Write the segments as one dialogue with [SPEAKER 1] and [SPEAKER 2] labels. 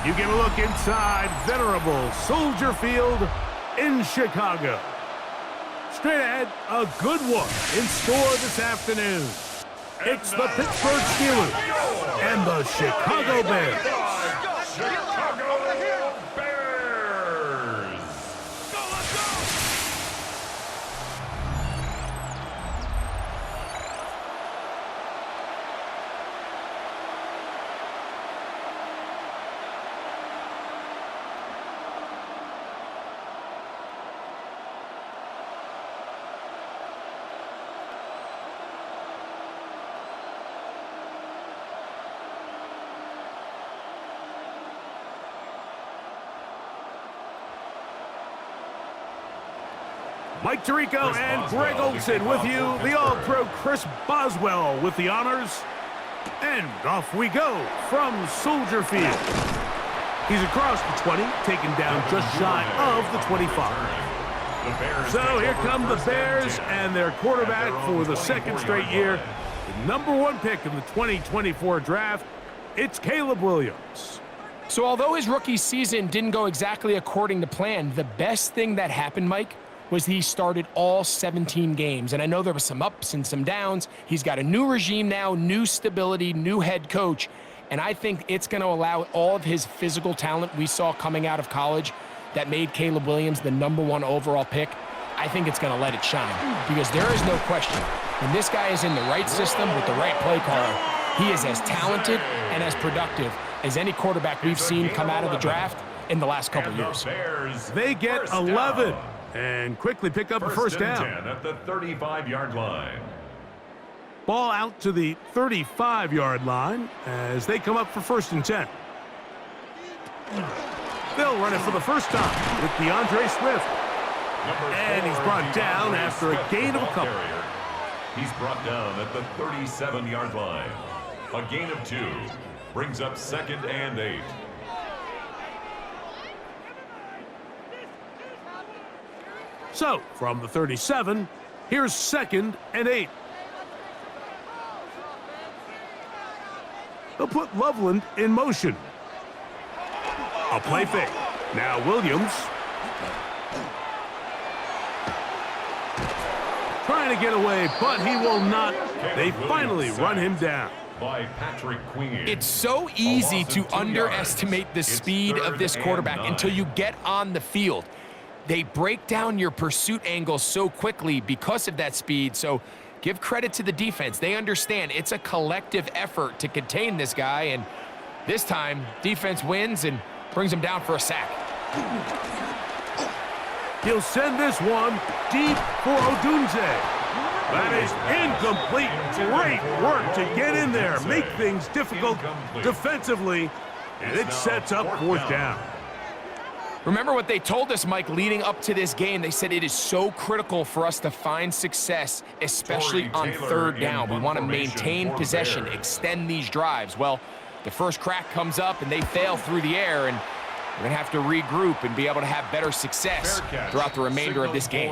[SPEAKER 1] You get a look inside venerable Soldier Field in Chicago. Straight ahead, a good one in store this afternoon. It's the Pittsburgh Steelers and the Chicago Bears. Mike Tirico and Greg Olson with you. The All-Pro Chris Boswell with the honors. And off we go from Soldier Field. He's across the 20, taken down just shy of the 25. So here come the Bears and their quarterback for the second straight year. The #1 pick in the 2024 draft, it's Caleb Williams.
[SPEAKER 2] So although his rookie season didn't go exactly according to plan, the best thing that happened, Mike, was he started all 17 games. And I know there were some ups and some downs. He's got a new regime now, new stability, new head coach. And I think it's going to allow all of his physical talent we saw coming out of college that made Caleb Williams the #1 overall pick. I think it's going to let it shine because there is no question. When this guy is in the right system with the right play caller, he is as talented and as productive as any quarterback we've seen come out of the draft in the last couple years.
[SPEAKER 1] They get 11. And quickly pick up a first down.
[SPEAKER 3] 10 at the 35-yard line.
[SPEAKER 1] Ball out to the 35-yard line as they come up for 1st and 10. They'll run it for the first time with DeAndre Swift. And he's brought down after a gain of a couple.
[SPEAKER 3] He's brought down at the 37-yard line. A gain of 2 brings up 2nd and 8.
[SPEAKER 1] So, from the 37, here's 2nd and 8. They'll put Loveland in motion. A play fake. Now Williams. Trying to get away, but he will not. They finally run him down.
[SPEAKER 3] By Patrick Queen.
[SPEAKER 2] It's so easy to underestimate the speed of this quarterback until you get on the field. They break down your pursuit angle so quickly because of that speed, so give credit to the defense. They understand it's a collective effort to contain this guy, and this time, defense wins and brings him down for a sack.
[SPEAKER 1] He'll send this one deep for Odunze. That is incomplete. Great work to get in there, make things difficult defensively, and it sets up 4th down.
[SPEAKER 2] Remember what they told us, Mike, leading up to this game. They said it is so critical for us to find success, especially on 3rd down. We want to maintain possession, extend these drives. Well, the first crack comes up, and they fail through the air, and we're going to have to regroup and be able to have better success throughout the remainder of this game.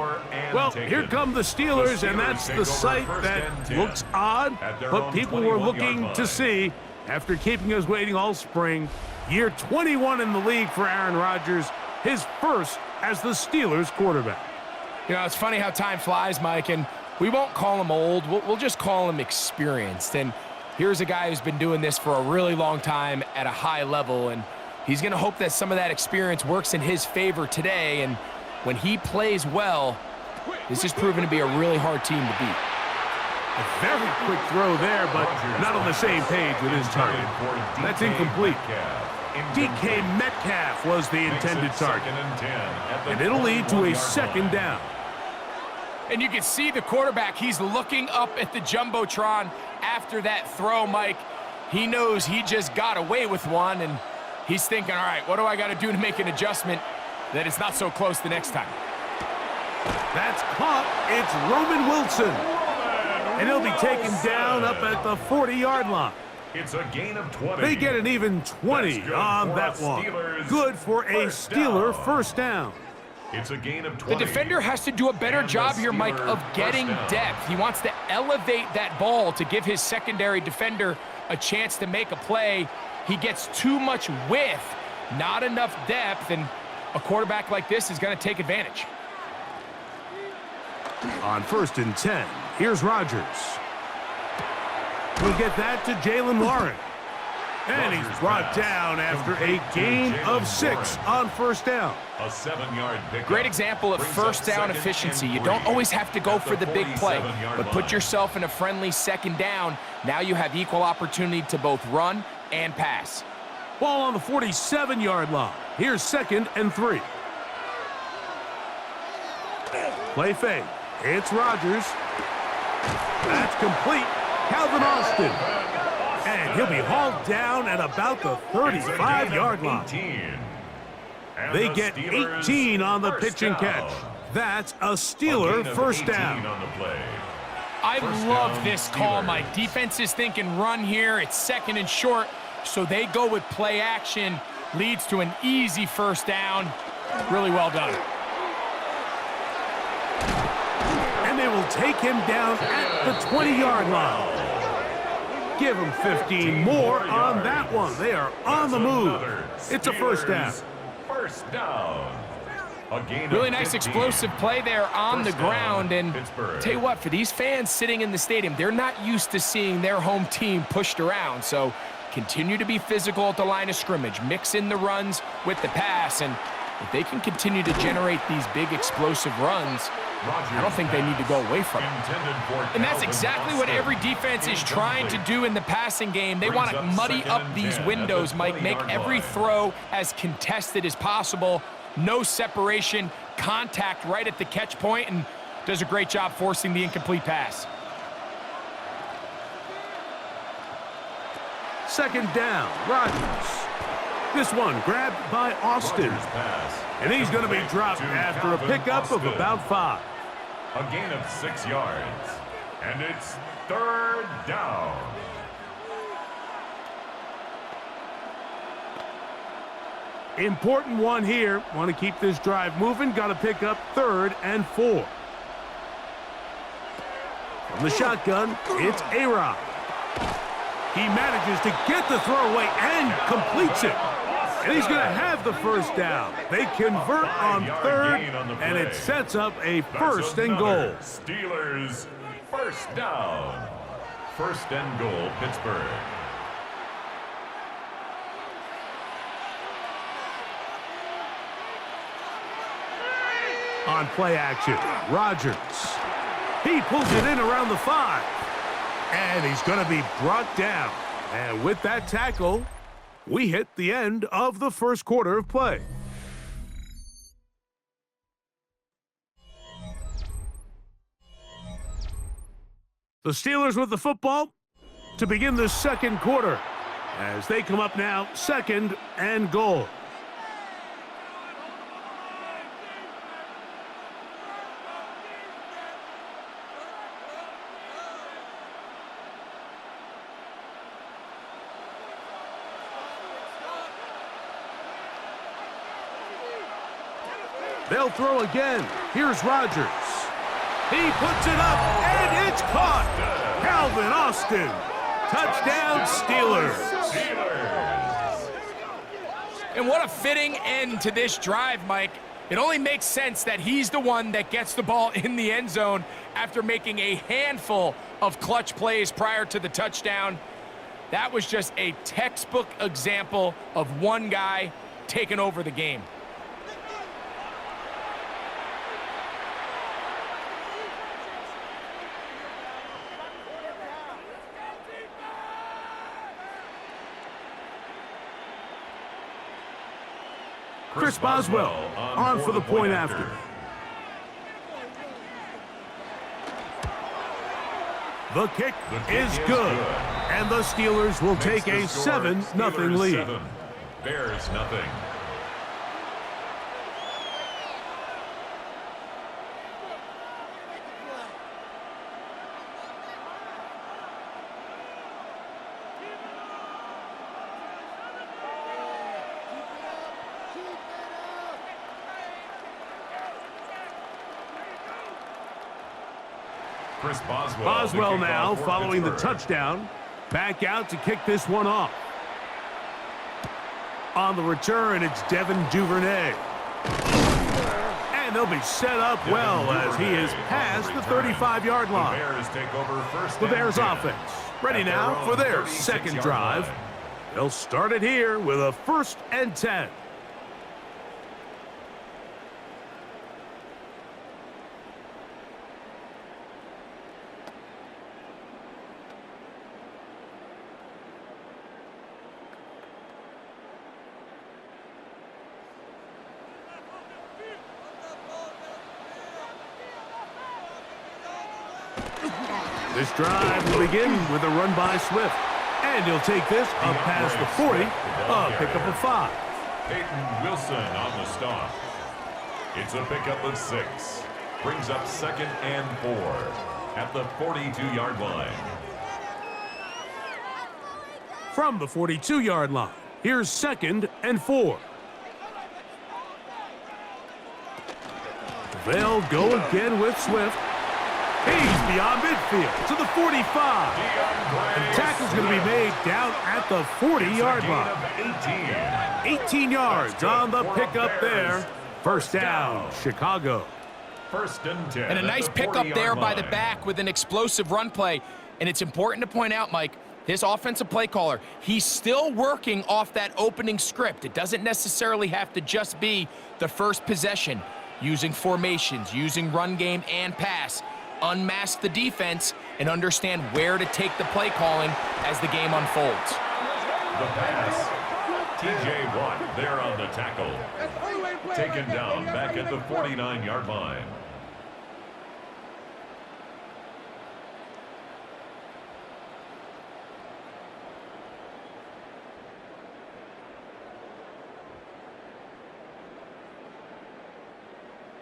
[SPEAKER 1] Well, here come the Steelers, and that's the sight that looks odd, but people were looking to see after keeping us waiting all spring. Year 21 in the league for Aaron Rodgers, his first as the Steelers quarterback.
[SPEAKER 2] You know, it's funny how time flies, Mike, and we won't call him old. We'll just call him experienced. And here's a guy who's been doing this for a really long time at a high level, and he's going to hope that some of that experience works in his favor today. And when he plays well, this is proven to be a really hard team to beat.
[SPEAKER 1] A very quick throw there, but not on the same page with his target. That's incomplete. DK Metcalf was the intended target. And it'll lead to a 2nd down.
[SPEAKER 2] And you can see the quarterback, he's looking up at the Jumbotron after that throw, Mike. He knows he just got away with one, and he's thinking, all right, what do I got to do to make an adjustment that it's not so close the next time?
[SPEAKER 1] That's caught. It's Roman Wilson. And he'll be taken down up at the 40-yard line.
[SPEAKER 3] It's a gain of 20.
[SPEAKER 1] They get an even 20 on that one. Good for a Steeler first down.
[SPEAKER 3] It's a gain of 20.
[SPEAKER 2] The defender has to do a better job here, Mike, of getting depth. He wants to elevate that ball to give his secondary defender a chance to make a play. He gets too much width, Not enough depth, and a quarterback like this is going to take advantage.
[SPEAKER 1] On 1st and 10, here's Rodgers. We'll get that to Jaylen Warren. And he's brought down after a gain of 6 on 1st down.
[SPEAKER 3] A 7-yard pickup.
[SPEAKER 2] Great example of first down efficiency. You don't always have to go for the big play, but put yourself in a friendly 2nd down. Now you have equal opportunity to both run and pass.
[SPEAKER 1] Ball on the 47-yard line. Here's 2nd and 3. Play fake. It's Rodgers. That's complete. Calvin Austin. And he'll be hauled down at about the 35-yard line. They get 18 on the pitch and catch. That's a Steeler first down.
[SPEAKER 2] I love this call, Mike. Defense is thinking run here. It's 2nd and short, so they go with play action. Leads to an easy first down. Really well done.
[SPEAKER 1] And they will take him down at the 20-yard line. Give them 15 more on that one. They are on the move. It's a first down.
[SPEAKER 3] First down.
[SPEAKER 2] Really nice explosive play there on the ground. And tell you what, for these fans sitting in the stadium, they're not used to seeing their home team pushed around. So continue to be physical at the line of scrimmage. Mix in the runs with the pass. And if they can continue to generate these big explosive runs, I don't think they need to go away from it. And that's exactly what every defense is trying to do in the passing game. They want to muddy up these windows, Mike, make every throw as contested as possible. No separation, contact right at the catch point, and does a great job forcing the incomplete pass.
[SPEAKER 1] 2nd down, Rodgers. This one grabbed by Austin. And he's going to be dropped after a pickup of about 5.
[SPEAKER 3] A gain of 6 yards. And it's 3rd down.
[SPEAKER 1] Important one here. Want to keep this drive moving. Got to pick up 3rd and 4. From the shotgun, it's A-Rod. He manages to get the throw away and completes it. And he's going to have the first down. They convert on 3rd, and it sets up a 1st and goal.
[SPEAKER 3] Steelers, first down. 1st and goal, Pittsburgh.
[SPEAKER 1] On play action, Rodgers. He pulls it in around the 5. And he's going to be brought down. And with that tackle, we hit the end of the 1st quarter of play. The Steelers with the football to begin the 2nd quarter as they come up now 2nd and goal. They'll throw again. Here's Rodgers. He puts it up, and it's caught. Calvin Austin. Touchdown, Steelers.
[SPEAKER 2] And what a fitting end to this drive, Mike. It only makes sense that he's the one that gets the ball in the end zone after making a handful of clutch plays prior to the touchdown. That was just a textbook example of one guy taking over the game.
[SPEAKER 1] Chris Boswell on for the point after. The kick is good. And the Steelers will take a 7-0 lead.
[SPEAKER 3] 7, Bears nothing. Chris
[SPEAKER 1] Boswell now following the touchdown. Back out to kick this one off. On the return, it's Devin Duvernay. And they'll be set up well as he is past the 35-yard line.
[SPEAKER 3] The Bears take over first.
[SPEAKER 1] The Bears
[SPEAKER 3] and 10.
[SPEAKER 1] offense ready now for their second drive.
[SPEAKER 3] line.
[SPEAKER 1] They'll start it here with a 1st and 10. This drive will begin with a run by Swift. And he'll take this up past the 40, a pickup of 5.
[SPEAKER 3] Peyton Wilson on the stop. It's a pickup of 6. Brings up 2nd and 4 at the 42-yard line.
[SPEAKER 1] From the 42-yard line, here's 2nd and 4. They'll go again with Swift. He's beyond midfield to the 45. And the tackle's going to be made down at the 40-yard line. 18 yards on the pickup there. First down, Chicago.
[SPEAKER 3] 1st and 10.
[SPEAKER 2] And a nice pickup there by the back with an explosive run play. And it's important to point out, Mike, this offensive play caller, he's still working off that opening script. It doesn't necessarily have to just be the first possession. Using formations, using run game and pass. Unmask the defense and understand where to take the play calling as the game unfolds.
[SPEAKER 3] The pass. T.J. Watt there on the tackle. Taken down back at the 49-yard line.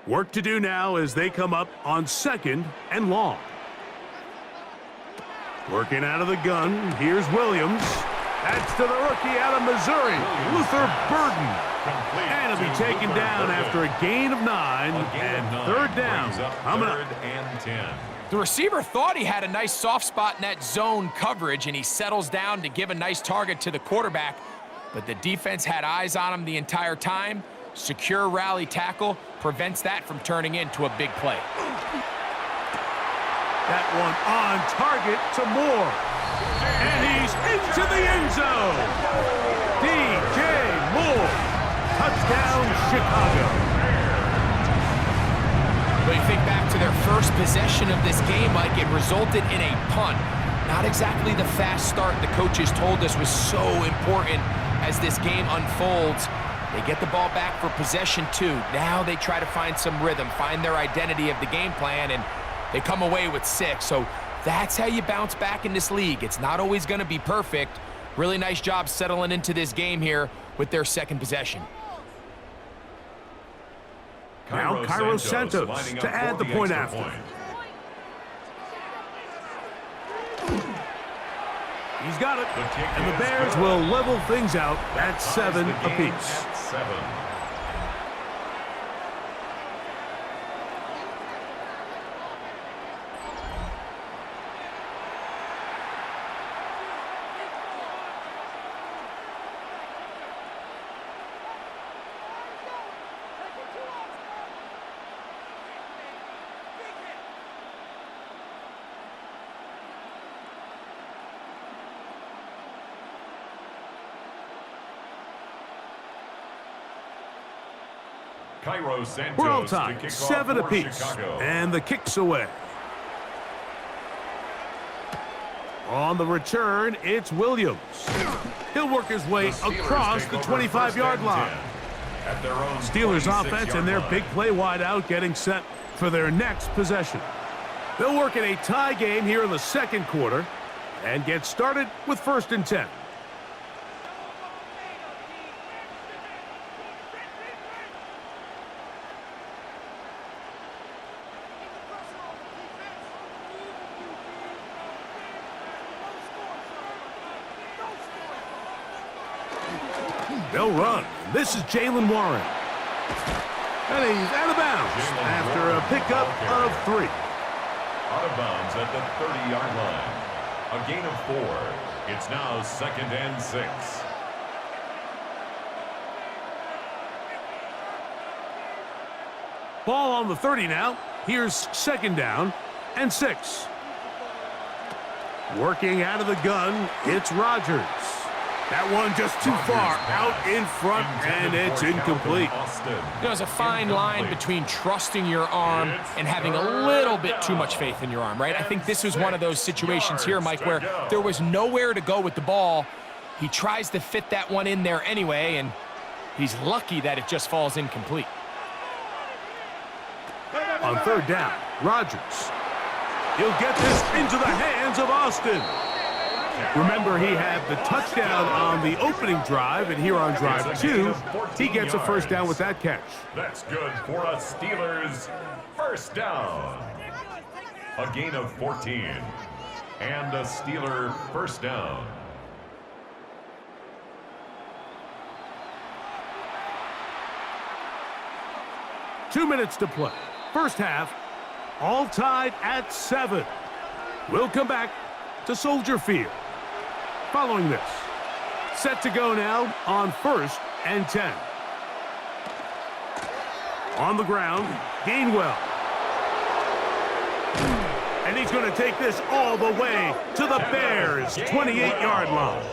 [SPEAKER 1] Work to do now as they come up on 2nd and long. Working out of the gun, here's Williams. That's to the rookie out of Missouri, Luther Burden. And he'll be taken down after a gain of 9 and 3rd down. Coming up.
[SPEAKER 3] 3rd and 10.
[SPEAKER 2] The receiver thought he had a nice soft spot in that zone coverage, and he settles down to give a nice target to the quarterback. But the defense had eyes on him the entire time. Secure rally tackle prevents that from turning into a big play.
[SPEAKER 1] That one on target to Moore. And he's into the end zone. DJ Moore. Touchdown, Chicago.
[SPEAKER 2] When you think back to their first possession of this game, Mike, it resulted in a punt. Not exactly the fast start the coaches told us was so important as this game unfolds. They get the ball back for possession 2. Now they try to find some rhythm, find their identity of the game plan, and they come away with 6. So that's how you bounce back in this league. It's not always going to be perfect. Really nice job settling into this game here with their 2nd possession.
[SPEAKER 1] Now Cairo Santos to add the point after. He's got it. And the Bears will level things out at 7 apiece.
[SPEAKER 3] 7. Cairo Santos
[SPEAKER 1] We're all
[SPEAKER 3] to
[SPEAKER 1] tied,
[SPEAKER 3] kick off
[SPEAKER 1] 7
[SPEAKER 3] for
[SPEAKER 1] apiece.
[SPEAKER 3] Chicago.
[SPEAKER 1] And the kick's away. On the return, it's Williams. He'll work his way across the 25-yard line.
[SPEAKER 3] At their own
[SPEAKER 1] Steelers offense and their big play wide out getting set for their next possession. They'll work in a tie game here in the 2nd quarter and get started with 1st and 10. They'll run. This is Jaylen Warren. And he's out of bounds after a pickup of 3.
[SPEAKER 3] Out of bounds at the 30-yard line. A gain of 4. It's now 2nd and 6.
[SPEAKER 1] Ball on the 30 now. Here's second down and 6. Working out of the gun, it's Rodgers. That one just too far out in front, and it's incomplete.
[SPEAKER 2] There's a fine line between trusting your arm and having a little bit too much faith in your arm, right? I think this was one of those situations here, Mike, where there was nowhere to go with the ball. He tries to fit that one in there anyway, and he's lucky that it just falls incomplete.
[SPEAKER 1] On third down, Rodgers. He'll get this into the hands of Austin. Remember, he had the touchdown on the opening drive, and here on drive 2, he gets a first down with that catch.
[SPEAKER 3] That's good for a Steelers first down. A gain of 14, and a Steeler first down.
[SPEAKER 1] Two minutes to play. First half, all tied at 7. We'll come back to Soldier Field. Following this, set to go now on 1st and 10. On the ground, Gainwell. And he's going to take this all the way to the Bears' 28-yard line.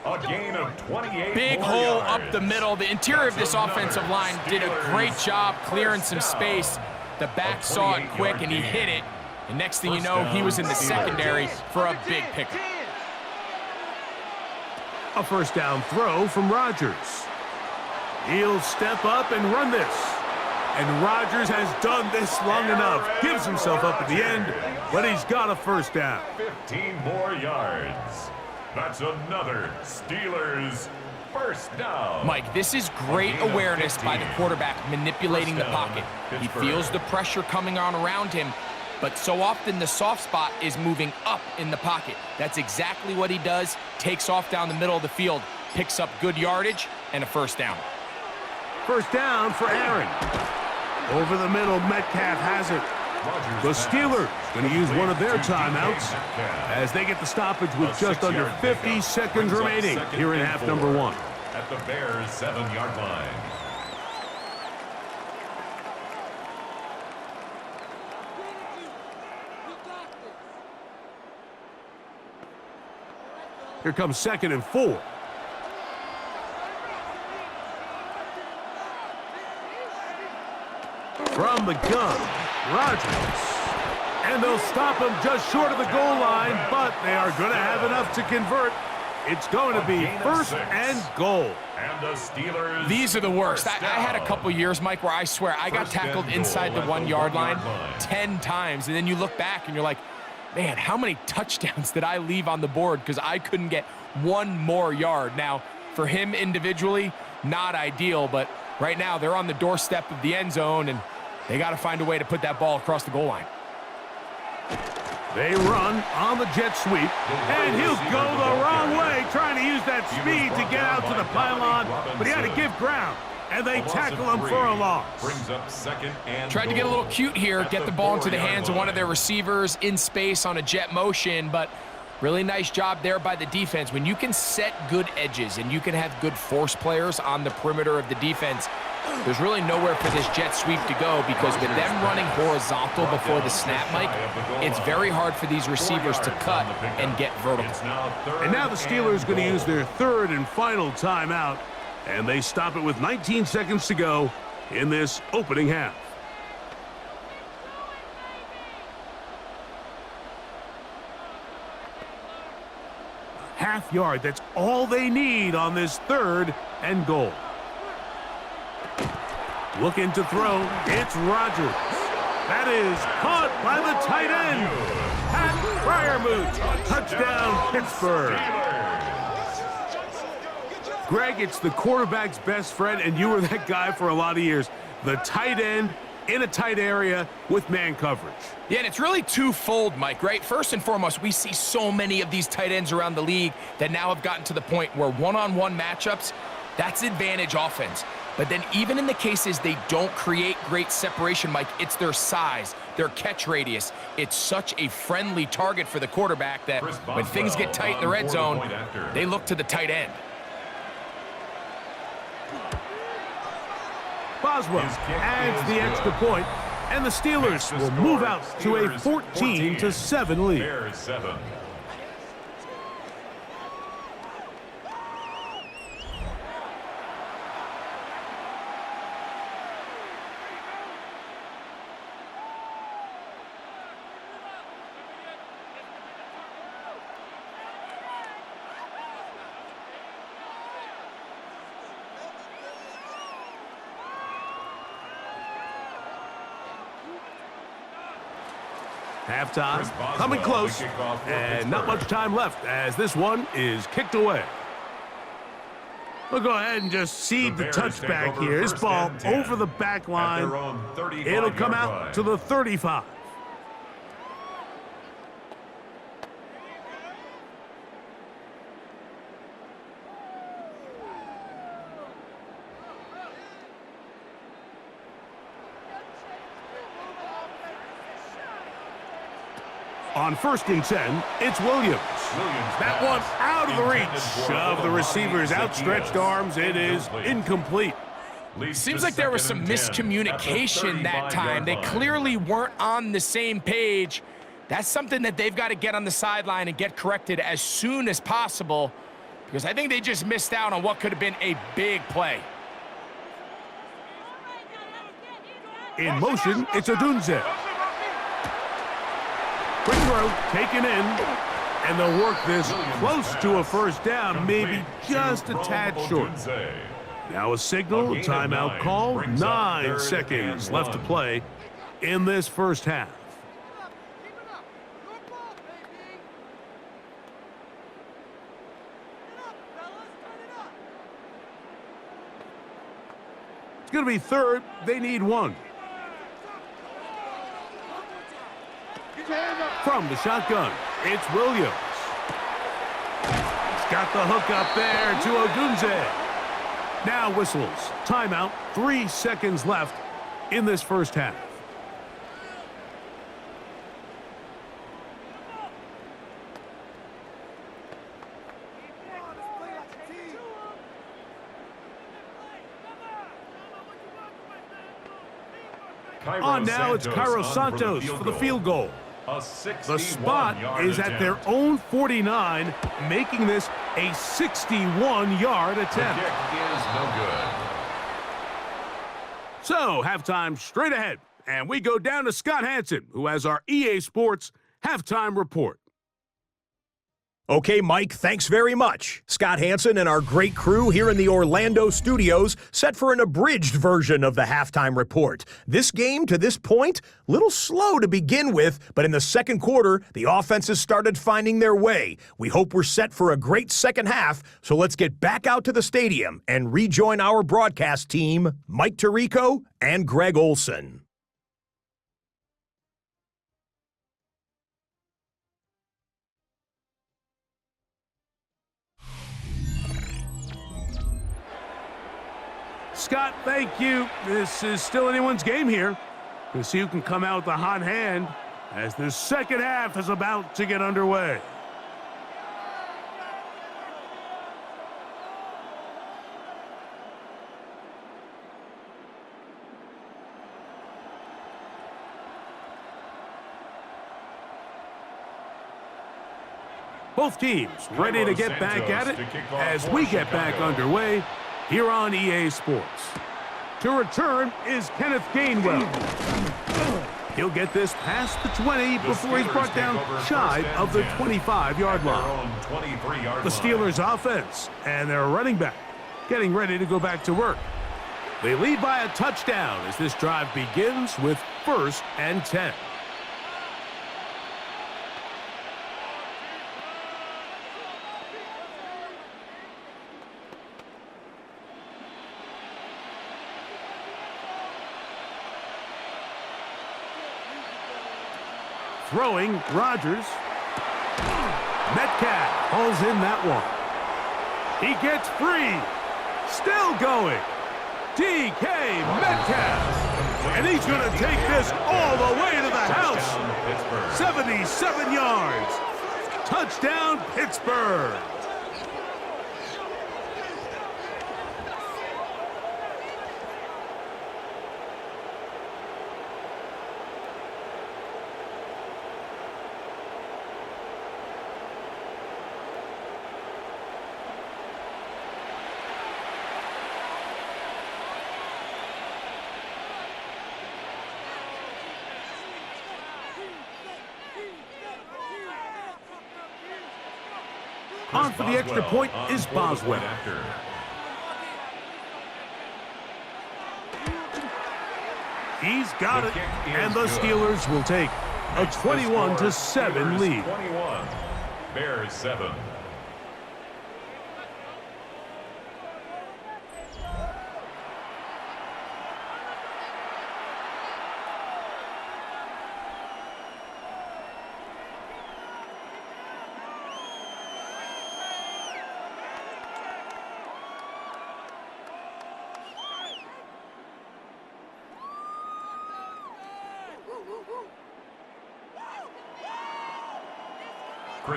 [SPEAKER 3] A gain of 28.
[SPEAKER 2] Big hole up the middle. The interior of this offensive line did a great job clearing some space. The back saw it quick, and he hit it. And next thing you know, he was in the secondary for a big pickup.
[SPEAKER 1] A first down throw from Rodgers. He'll step up and run this. And Rodgers has done this long enough. Gives himself up at the end, but he's got a first down.
[SPEAKER 3] 15 more yards. That's another Steelers first down.
[SPEAKER 2] Mike, this is great awareness by the quarterback manipulating the pocket. He feels the pressure coming on around him, but so often the soft spot is moving up in the pocket. That's exactly what he does. Takes off down the middle of the field, picks up good yardage, and a first down.
[SPEAKER 1] First down for Aaron. Over the middle, Metcalf has it. The Steelers going to use one of their timeouts as they get the stoppage with just under 50 seconds remaining here in half number 1.
[SPEAKER 3] At the Bears' 7-yard line.
[SPEAKER 1] Here comes 2nd and 4. From the gun, Rodgers. And they'll stop him just short of the goal line, but they are going to have enough to convert. It's going to be 1st and goal.
[SPEAKER 3] And the Steelers.
[SPEAKER 2] These are the worst. I had a couple years, Mike, where I swear I got tackled inside the 1-yard line 10 times. And then you look back and you're like, man, how many touchdowns did I leave on the board because I couldn't get one more yard? Now, for him individually, not ideal, but right now they're on the doorstep of the end zone, and they got to find a way to put that ball across the goal line.
[SPEAKER 1] They run on the jet sweep, and he'll go the wrong way, trying to use that speed to get out to the pylon, but he had to give ground, and they tackle him for a loss.
[SPEAKER 3] Brings up 2nd and
[SPEAKER 2] Tried to get a little cute here, get the ball into the hands of one of their receivers in space on a jet motion, but really nice job there by the defense. When you can set good edges and you can have good force players on the perimeter of the defense, there's really nowhere for this jet sweep to go, because with them running horizontal before the snap, Mike, it's very hard for these receivers to cut and get vertical.
[SPEAKER 1] And now the Steelers going to use their 3rd and final timeout, and they stop it with 19 seconds to go in this opening half. Half yard, that's all they need on this 3rd and goal. Looking to throw, it's Rodgers. That is caught by the tight end. Pat Fryermuth, touchdown Pittsburgh. Greg, it's the quarterback's best friend, and you were that guy for a lot of years. The tight end in a tight area with man coverage.
[SPEAKER 2] Yeah, and it's really twofold, Mike, right? First and foremost, we see so many of these tight ends around the league that now have gotten to the point where one-on-one matchups, that's advantage offense. But then even in the cases they don't create great separation, Mike, it's their size, their catch radius. It's such a friendly target for the quarterback that when things get tight in the red zone, they look to the tight end.
[SPEAKER 1] Boswell
[SPEAKER 3] His kick
[SPEAKER 1] adds
[SPEAKER 3] is
[SPEAKER 1] the extra
[SPEAKER 3] good.
[SPEAKER 1] point, and the Steelers
[SPEAKER 3] Makes the
[SPEAKER 1] will
[SPEAKER 3] score
[SPEAKER 1] move out to a
[SPEAKER 3] Steelers
[SPEAKER 1] 14-7 lead.
[SPEAKER 3] Bears 7.
[SPEAKER 1] Halftime coming close, and not much time left as this one is kicked away. We'll go ahead and just cede the touchback here. This ball over the back line. It'll come out to the 35. On 1st and 10, it's Williams. That one out of the reach of the receiver's outstretched arms. It is incomplete.
[SPEAKER 2] Seems like there was some miscommunication that time. They clearly weren't on the same page. That's something that they've got to get on the sideline and get corrected as soon as possible, because I think they just missed out on what could have been a big play.
[SPEAKER 1] In motion, it's Odunze. Quick throw, taken in, and they'll work this close to a first down, maybe just a tad short. Now a signal, timeout call, 9 seconds left to play in this first half. It's going to be third, they need one. From the shotgun, it's Williams. He's got the hook up there to Odunze. Now whistles. Timeout. 3 seconds left in this first half. On now, it's Cairo Santos for the field goal. The spot is at their own 49, making this a 61-yard attempt.
[SPEAKER 3] The kick is no good.
[SPEAKER 1] So, halftime straight ahead, and we go down to Scott Hansen, who has our EA Sports halftime report.
[SPEAKER 4] Okay, Mike, thanks very much. Scott Hansen and our great crew here in the Orlando studios set for an abridged version of the halftime report. This game, to this point, a little slow to begin with, but in the second quarter, the offenses started finding their way. We hope we're set for a great second half, so let's get back out to the stadium and rejoin our broadcast team, Mike Tirico and Greg Olson.
[SPEAKER 1] Scott, thank you. This is still anyone's game here. We'll see who can come out with the hot hand as the second half is about to get underway. Both teams ready to get back at it as we get back underway here on EA Sports. To return is Kenneth Gainwell. He'll get this past the 20 before he's brought down shy of the 25-yard line. The Steelers offense and their running back getting ready to go back to work. They lead by a touchdown as this drive begins with 1st and 10. Throwing, Rodgers. Metcalf pulls in that one. He gets free. Still going. DK Metcalf. And he's going to take this all the way to the house. 77 yards. Touchdown, Pittsburgh. On for the extra point is Boswell. He's got it, and the Steelers will take a 21-7 lead.
[SPEAKER 3] 21, Bears 7.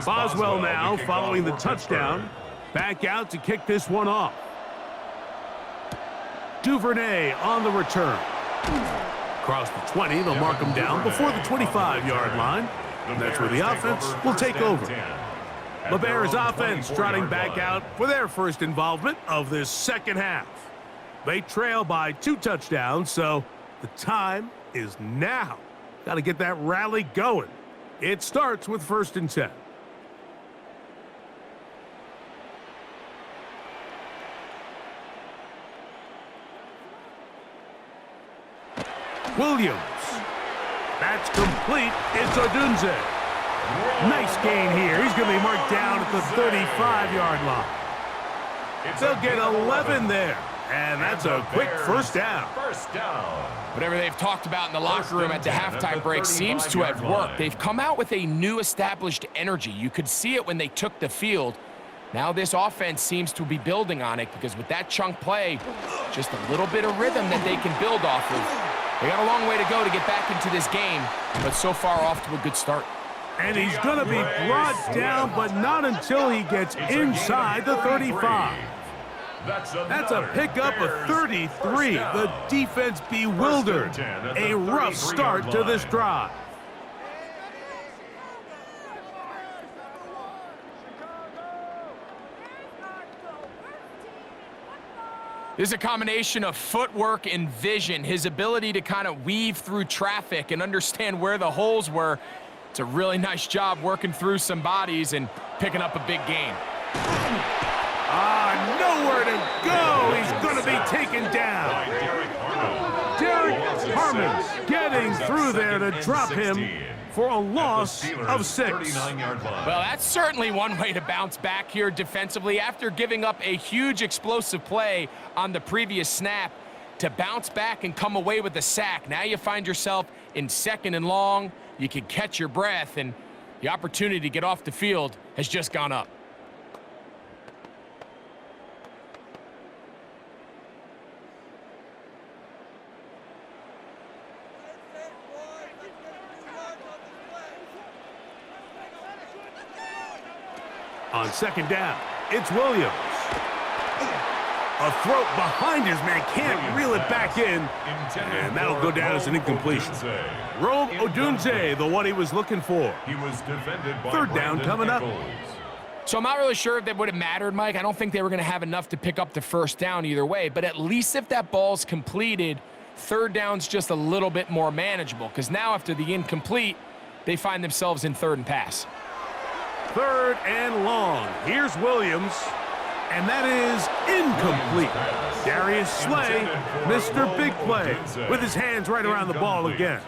[SPEAKER 1] Boswell now following the touchdown. Back out to kick this one off. Duvernay on the return. Across the 20, they'll mark him down before the 25-yard line. And that's where the offense will take over. The Bears offense trotting back out for their first involvement of this second half. They trail by 2 touchdowns, so the time is now. Got to get that rally going. It starts with 1st and 10. Williams. That's complete. It's Odunze. Nice gain here. He's going to be marked down at the 35-yard line. They'll get 11 there. And that's a quick first down.
[SPEAKER 2] Whatever they've talked about in the locker room at the halftime break seems to have worked. They've come out with a new established energy. You could see it when they took the field. Now this offense seems to be building on it because with that chunk play, just a little bit of rhythm that they can build off of. They got a long way to go to get back into this game, but so far off to a good start.
[SPEAKER 1] And he's going to be brought down, but not until he gets inside the 35. That's a pickup of 33. The defense bewildered. A rough start to this drive.
[SPEAKER 2] This is a combination of footwork and vision, his ability to kind of weave through traffic and understand where the holes were. It's a really nice job working through some bodies and picking up a big gain.
[SPEAKER 1] Nowhere to go. He's going to be taken down. Derek Harmon getting through there to drop him for a loss of 6.
[SPEAKER 2] Well, that's certainly one way to bounce back here defensively after giving up a huge explosive play on the previous snap. To bounce back and come away with a sack. Now you find yourself in 2nd and long. You can catch your breath, and the opportunity to get off the field has just gone up.
[SPEAKER 1] On 2nd down, it's Williams. A throat behind his man, can't reel it back in, and that'll go down as an incompletion. Rome Odunze, the one he was looking for.
[SPEAKER 3] He was defended by
[SPEAKER 1] 3rd down coming up.
[SPEAKER 2] So I'm not really sure if that would have mattered, Mike. I don't think they were going to have enough to pick up the 1st down either way, but at least if that ball's completed, 3rd down's just a little bit more manageable, because now after the incomplete, they find themselves in 3rd and pass.
[SPEAKER 1] 3rd and long. Here's Williams, and that is incomplete. Darius Slay, Mr. Big Play, with his hands right around the ball again.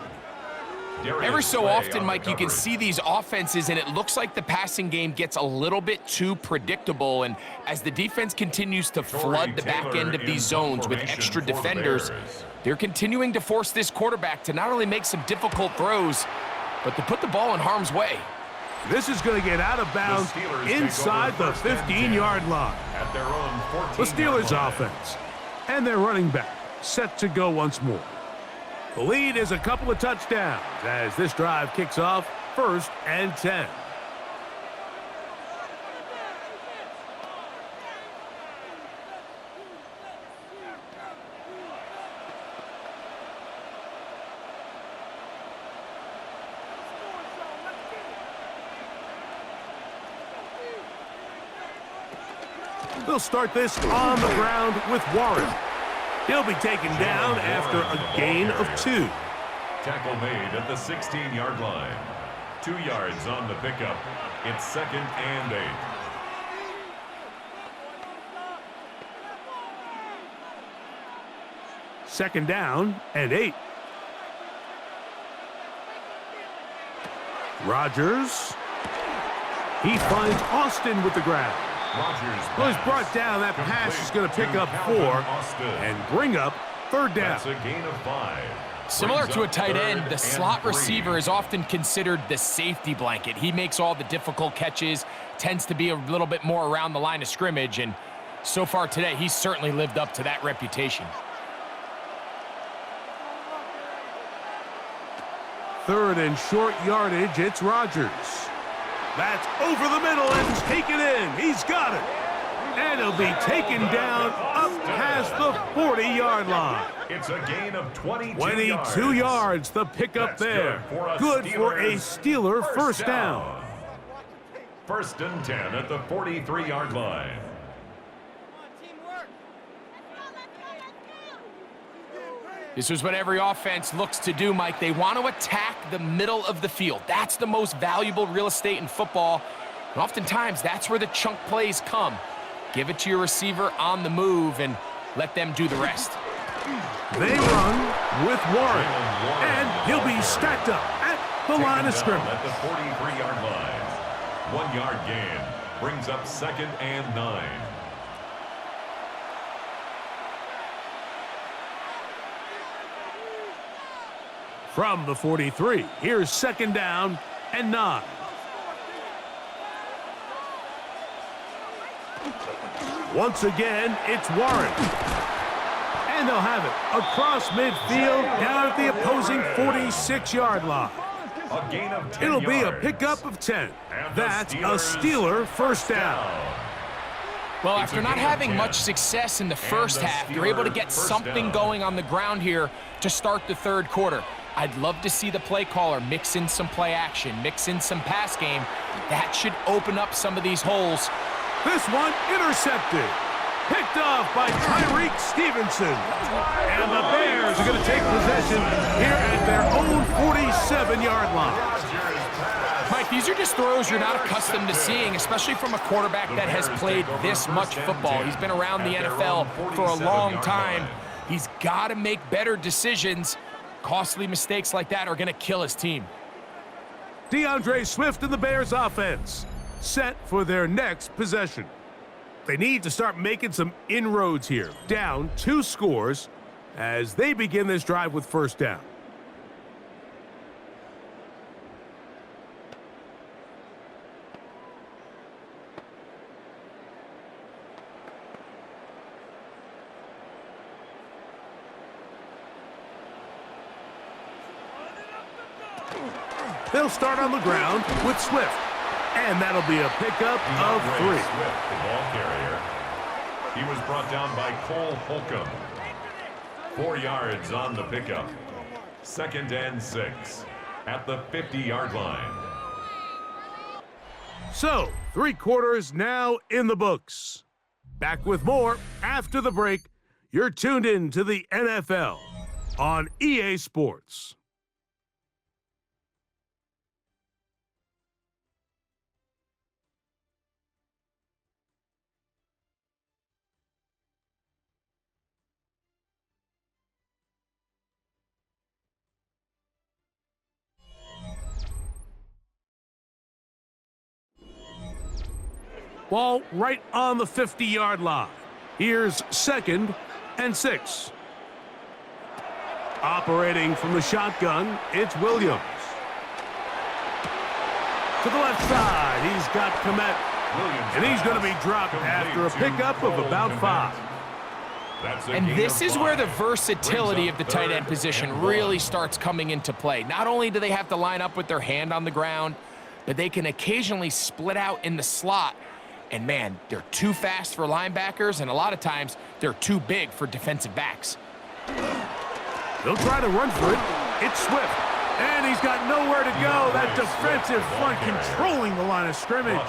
[SPEAKER 2] Every so often, Mike, you can see these offenses, and it looks like the passing game gets a little bit too predictable. And as the defense continues to flood the back end of these zones with extra defenders, they're continuing to force this quarterback to not only make some difficult throws, but to put the ball in harm's way.
[SPEAKER 1] This is going to get out of bounds inside the 15-yard line.
[SPEAKER 3] At their own 14.
[SPEAKER 1] The Steelers offense and their running back set to go once more. The lead is a couple of touchdowns as this drive kicks off 1st and 10. They'll start this on the ground with Warren. He'll be taken down after a gain of 2.
[SPEAKER 3] Tackle made at the 16-yard line. 2 yards on the pickup. It's 2nd and 8.
[SPEAKER 1] Second down and 8. Rodgers. He finds Austin with the grab. Well, he's brought down. That pass is going to pick up 4 and bring up third down.
[SPEAKER 3] That's a gain of 5.
[SPEAKER 2] Similar to a tight end, the slot receiver is often considered the safety blanket. He makes all the difficult catches, tends to be a little bit more around the line of scrimmage, and so far today, he's certainly lived up to that reputation.
[SPEAKER 1] Third and short yardage, it's Rodgers. That's over the middle and taken in. He's got it. And he'll be taken down up past the 40-yard line.
[SPEAKER 3] It's a gain of 22
[SPEAKER 1] yards, the pickup there. Good for a Steeler first down.
[SPEAKER 3] First and 10 at the 43-yard line.
[SPEAKER 2] This is what every offense looks to do, Mike. They want to attack the middle of the field. That's the most valuable real estate in football. And oftentimes, that's where the chunk plays come. Give it to your receiver on the move and let them do the rest.
[SPEAKER 1] They run with Warren, and he'll be stacked up at the line of scrimmage.
[SPEAKER 3] At the 43-yard line. 1 yard gain brings up second and 9.
[SPEAKER 1] From the 43, here's second down and 9. Once again, it's Warren. And they'll have it across midfield down at the opposing 46-yard line.
[SPEAKER 3] A gain of 10
[SPEAKER 1] It'll be a
[SPEAKER 3] yards.
[SPEAKER 1] pickup of 10. That's a Steeler first down.
[SPEAKER 2] Well, after not having much success in the first half, they're able to get something going on the ground here to start the third quarter. I'd love to see the play caller mix in some play action, mix in some pass game. That should open up some of these holes.
[SPEAKER 1] This one intercepted. Picked off by Tyreek Stevenson. And the Bears are going to take possession here at their own 47-yard line.
[SPEAKER 2] Mike, these are just throws you're not accustomed to seeing, especially from a quarterback that has played this much football. He's been around the NFL for a long time. He's got to make better decisions. Costly mistakes like that are going to kill his team.
[SPEAKER 1] DeAndre Swift and the Bears offense set for their next possession. They need to start making some inroads here. Down 2 scores as they begin this drive with first down. They'll start on the ground with Swift. And that'll be a pickup of 3.
[SPEAKER 3] Swift, the ball carrier. He was brought down by Cole Holcomb. 4 yards on the pickup. Second and 6 at the 50-yard line.
[SPEAKER 1] So, 3 quarters now in the books. Back with more after the break. You're tuned in to the NFL on EA Sports. Ball right on the 50-yard line. Here's second and 6. Operating from the shotgun, it's Williams. To the left side, he's got Komet. And he's going to be dropped after a pickup of about 5.
[SPEAKER 2] And this is where the versatility of the tight end position really starts coming into play. Not only do they have to line up with their hand on the ground, but they can occasionally split out in the slot. And man, they're too fast for linebackers, and a lot of times they're too big for defensive backs.
[SPEAKER 1] They'll try to run for it. It's Swift. And he's got nowhere to go. That defensive front controlling the line of scrimmage.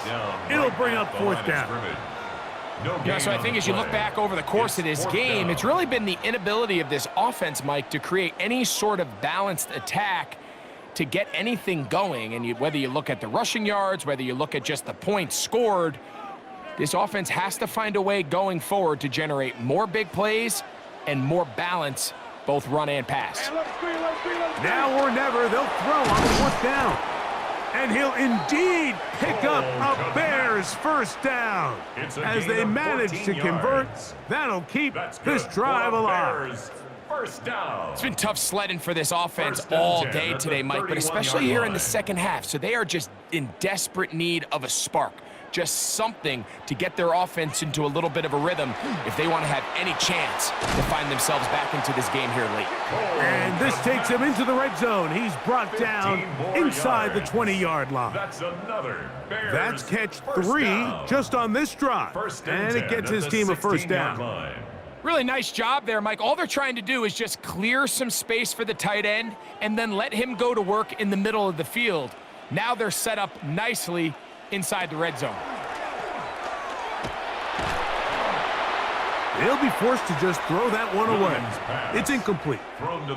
[SPEAKER 1] It'll bring up fourth down.
[SPEAKER 2] Yeah, so I think as you look back over the course of this game, it's really been the inability of this offense, Mike, to create any sort of balanced attack to get anything going. And whether you look at the rushing yards, whether you look at just the points scored, this offense has to find a way going forward to generate more big plays and more balance both run and pass.
[SPEAKER 1] Now or never, they'll throw on the 4th down. And he'll indeed pick up a Bears first down. As they manage to convert, that'll keep this drive alive.
[SPEAKER 3] First down.
[SPEAKER 2] It's been tough sledding for this offense all day today, Mike, but especially here in the second half. So they are just in desperate need of a spark. Just something to get their offense into a little bit of a rhythm if they want to have any chance to find themselves back into this game here late.
[SPEAKER 1] And this takes him into the red zone. He's brought down inside the 20-yard line.
[SPEAKER 3] That's another Bears.
[SPEAKER 1] That's catch 3 just on this drive. And it gets his team a first down.
[SPEAKER 2] Really nice job there, Mike. All they're trying to do is just clear some space for the tight end and then let him go to work in the middle of the field. Now they're set up nicely inside the red zone.
[SPEAKER 1] They'll be forced to just throw that one away. It's incomplete.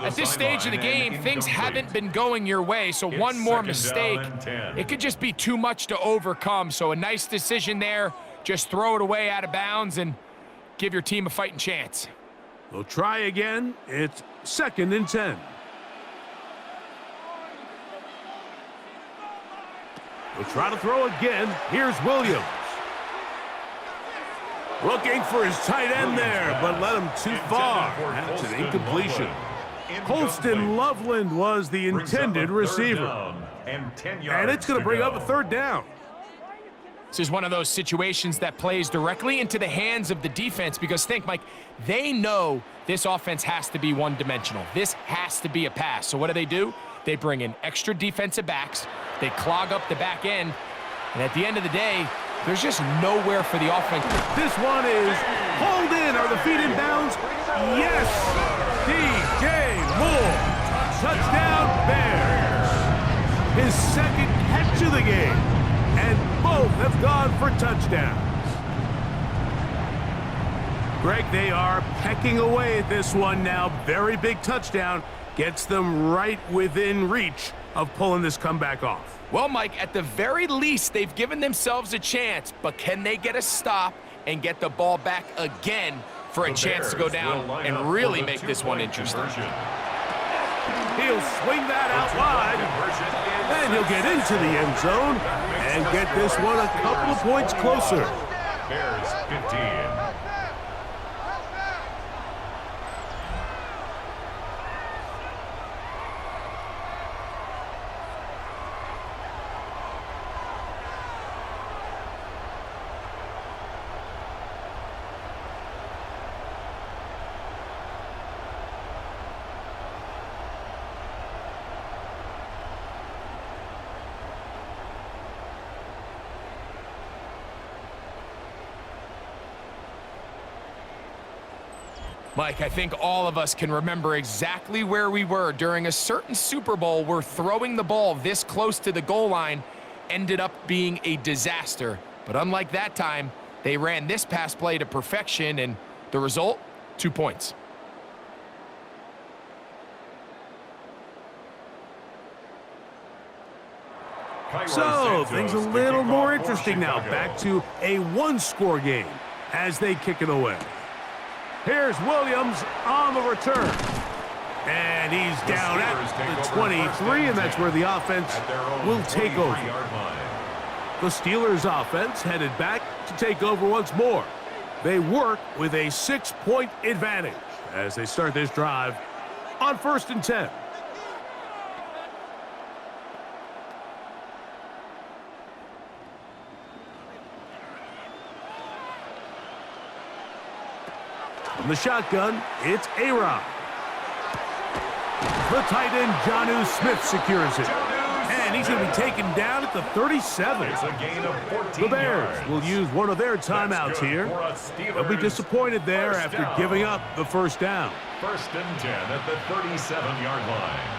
[SPEAKER 2] At this stage of the game, things haven't been going your way, so one more mistake, it could just be too much to overcome. So a nice decision there. Just throw it away out of bounds and give your team a fighting chance.
[SPEAKER 1] They'll try again. It's 2nd and 10. They'll try to throw again. Here's Williams. Looking for his tight end there, but led him too far. That's an incompletion. Colston Loveland was the intended receiver. And it's going to bring up a 3rd down.
[SPEAKER 2] This is one of those situations that plays directly into the hands of the defense because think, Mike, they know this offense has to be one-dimensional. This has to be a pass. So what do? They bring in extra defensive backs. They clog up the back end. And at the end of the day, there's just nowhere for the offense.
[SPEAKER 1] This one is hauled in. Are the feet in bounds? Yes! DJ Moore. Touchdown Bears. His 2nd catch of the game. And both have gone for touchdowns. Greg, they are pecking away at this one now. Very big touchdown. Gets them right within reach of pulling this comeback off.
[SPEAKER 2] Well, Mike, at the very least, they've given themselves a chance, but can they get a stop and get the ball back again for a chance to go down and really make this one interesting?
[SPEAKER 1] He'll swing that out wide, and he'll get into the end zone and get this one a couple of points closer.
[SPEAKER 3] Bears 15.
[SPEAKER 2] Mike, I think all of us can remember exactly where we were during a certain Super Bowl where throwing the ball this close to the goal line ended up being a disaster. But unlike that time, they ran this pass play to perfection, and the result, 2 points.
[SPEAKER 1] So, things a little more interesting now. Back to a one-score game as they kick it away. Here's Williams on the return. And he's down at the 23, and that's where the offense will take over. The Steelers' offense headed back to take over once more. They work with a 6-point advantage as they start this drive on 1st and 10. From the shotgun, it's A-Rod. The tight end, Jonnu Smith, secures it. And he's going to be taken down at the 37.
[SPEAKER 3] It's a gain of 14
[SPEAKER 1] The Bears
[SPEAKER 3] yards.
[SPEAKER 1] will use one of their timeouts here. They'll be disappointed there after giving up the first down.
[SPEAKER 3] 1st and 10 at the 37-yard line.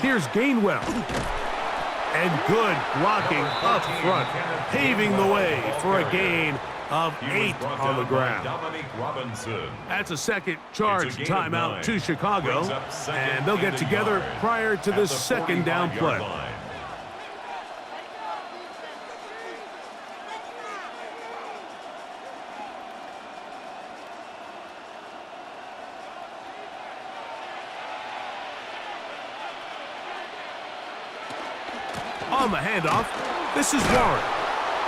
[SPEAKER 1] Here's Gainwell. And good blocking up front, paving the way for a gain of
[SPEAKER 3] He was
[SPEAKER 1] 8
[SPEAKER 3] brought
[SPEAKER 1] on the
[SPEAKER 3] down by
[SPEAKER 1] ground.
[SPEAKER 3] Dominic Robinson.
[SPEAKER 1] That's a second charge
[SPEAKER 3] It's a gain of
[SPEAKER 1] timeout
[SPEAKER 3] 9.
[SPEAKER 1] to Chicago,
[SPEAKER 3] Brings up second
[SPEAKER 1] and they'll get
[SPEAKER 3] and a
[SPEAKER 1] together
[SPEAKER 3] yard
[SPEAKER 1] prior to
[SPEAKER 3] at
[SPEAKER 1] the
[SPEAKER 3] the
[SPEAKER 1] second down
[SPEAKER 3] 45-yard
[SPEAKER 1] play.
[SPEAKER 3] line.
[SPEAKER 1] On the handoff, this is Warren.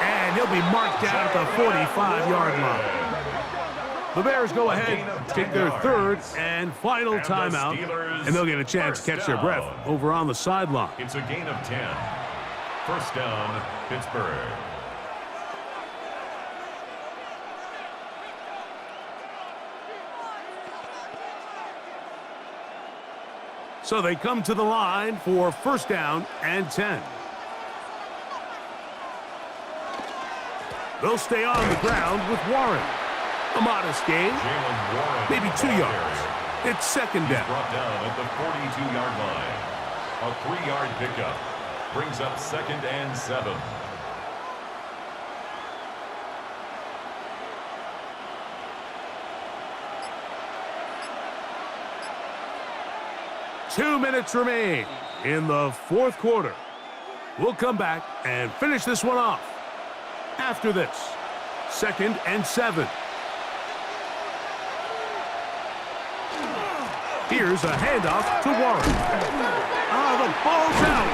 [SPEAKER 1] And he'll be marked down at the 45-yard line. The Bears go ahead, take their third and final timeout, and they'll get a chance to catch their breath over on the sideline.
[SPEAKER 3] It's a gain of 10. First down, Pittsburgh.
[SPEAKER 1] So they come to the line for first down and 10. They'll stay on the ground with Warren. A modest gain, maybe 2 yards. It's second down.
[SPEAKER 3] Brought down at the 42-yard line. A 3-yard pickup brings up second and 7.
[SPEAKER 1] Two minutes remain in the fourth quarter. We'll come back and finish this one off. After this, second and 7. Here's a handoff to Warren. The ball's out.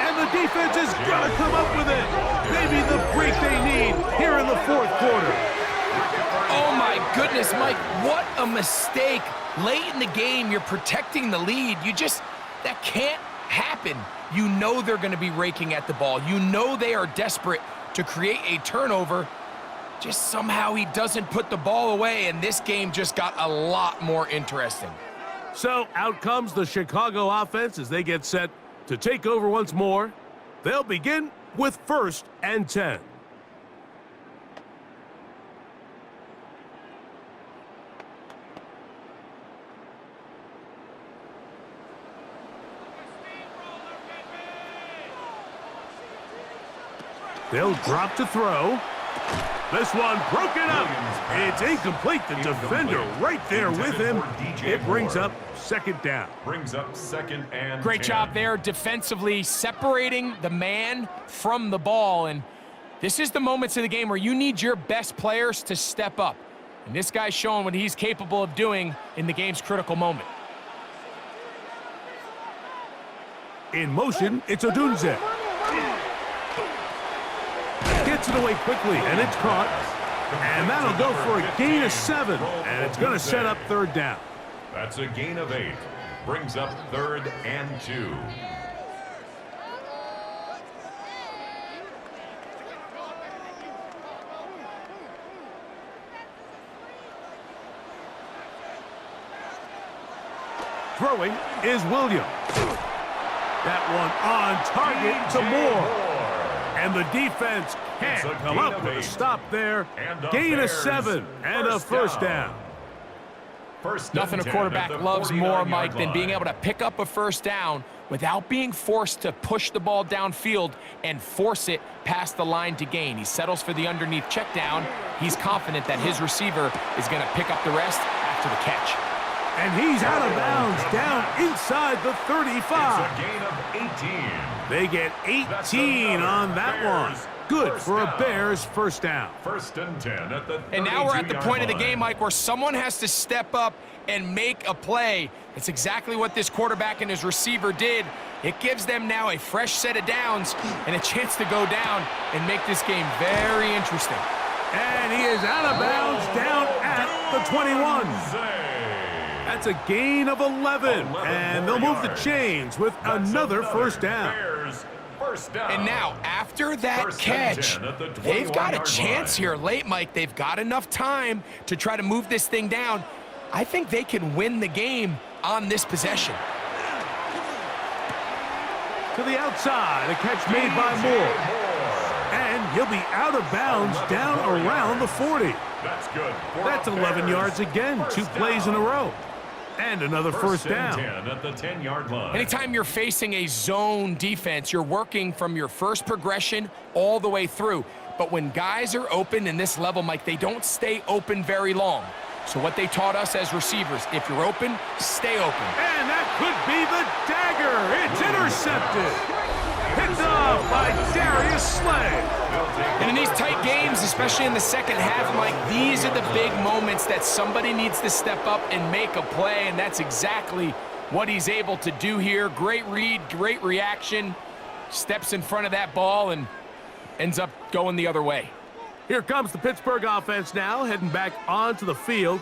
[SPEAKER 1] And the defense has got to come up with it. Maybe the break they need here in the fourth quarter.
[SPEAKER 2] Oh, my goodness, Mike, what a mistake. Late in the game, you're protecting the lead. That can't happen. You know they're going to be raking at the ball. You know they are desperate to create a turnover. Just somehow he doesn't put the ball away, and this game just got a lot more interesting.
[SPEAKER 1] So out comes the Chicago offense as they get set to take over once more. They'll begin with first and 10. They'll drop to throw. This one broken up. It's incomplete. The defender right there with him. It brings up second down.
[SPEAKER 3] Brings up second and
[SPEAKER 2] Great
[SPEAKER 3] 10.
[SPEAKER 2] job there defensively separating the man from the ball. And this is the moments of the game where you need your best players to step up. And this guy's showing what he's capable of doing in the game's critical moment.
[SPEAKER 1] In motion, it's Odunze. Gets it away quickly, and it's caught. And that'll go for a gain of 7, and it's going to set up third down.
[SPEAKER 3] That's a gain of 8. Brings up third and 2.
[SPEAKER 1] Throwing is Williams. That one on target to Moore. And the defense can't come up with a stop there. Gain of 7 and a first down.
[SPEAKER 2] Nothing a quarterback loves more, Mike, than being able to pick up a first down without being forced to push the ball downfield and force it past the line to gain. He settles for the underneath check down. He's confident that his receiver is going to pick up the rest after the catch.
[SPEAKER 1] And he's out of bounds down inside the 35.
[SPEAKER 3] It's a gain of 18.
[SPEAKER 1] They get 18 on that one. Good for a Bears first down.
[SPEAKER 3] First and 10 at the 32-yard
[SPEAKER 2] And now we're at the point of the
[SPEAKER 3] line.
[SPEAKER 2] game, Mike, where someone has to step up and make a play. It's exactly what this quarterback and his receiver did. It gives them now a fresh set of downs and a chance to go down and make this game very interesting.
[SPEAKER 1] And he is out of bounds down at the 21. That's a gain of 11, and they'll move the chains with another first down.
[SPEAKER 2] And now, after that catch, they've got a chance here late, Mike. They've got enough time to try to move this thing down. I think they can win the game on this possession.
[SPEAKER 1] To the outside, a catch made by Moore. And he'll be out of bounds down around the 40.
[SPEAKER 3] That's good.
[SPEAKER 1] That's 11 yards again, 2 plays in a row. And another first down.
[SPEAKER 3] 10 at the 10-yard line.
[SPEAKER 2] Anytime you're facing a zone defense, you're working from your first progression all the way through. But when guys are open in this level, Mike, they don't stay open very long. So what they taught us as receivers, if you're open, stay open.
[SPEAKER 1] And that could be the dagger. It's intercepted. Picked off by Darius Slay.
[SPEAKER 2] And in these tight games, especially in the second half, Mike, these are the big moments that somebody needs to step up and make a play, and that's exactly what he's able to do here. Great read, great reaction. Steps in front of that ball and ends up going the other way.
[SPEAKER 1] Here comes the Pittsburgh offense now, heading back onto the field.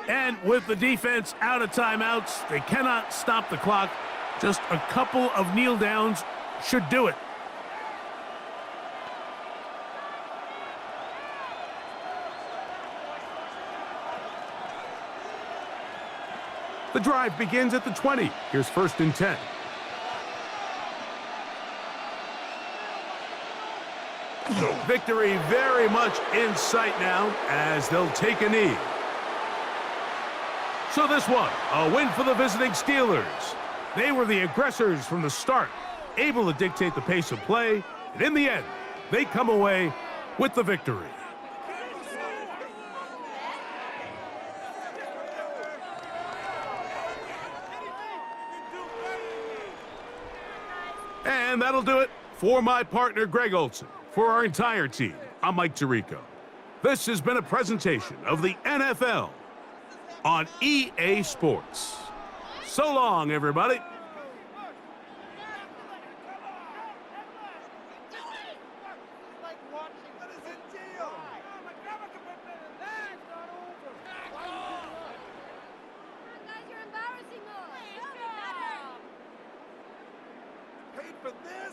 [SPEAKER 1] And with the defense out of timeouts, they cannot stop the clock. Just a couple of kneel downs should do it. The drive begins at the 20. Here's 1st and 10. Victory very much in sight now as they'll take a knee. So this one, a win for the visiting Steelers. They were the aggressors from the start, able to dictate the pace of play, and in the end, they come away with the victory. And that'll do it for my partner, Greg Olson. For our entire team, I'm Mike Tirico. This has been a presentation of the NFL on EA Sports. So long, everybody.
[SPEAKER 5] Paid for this?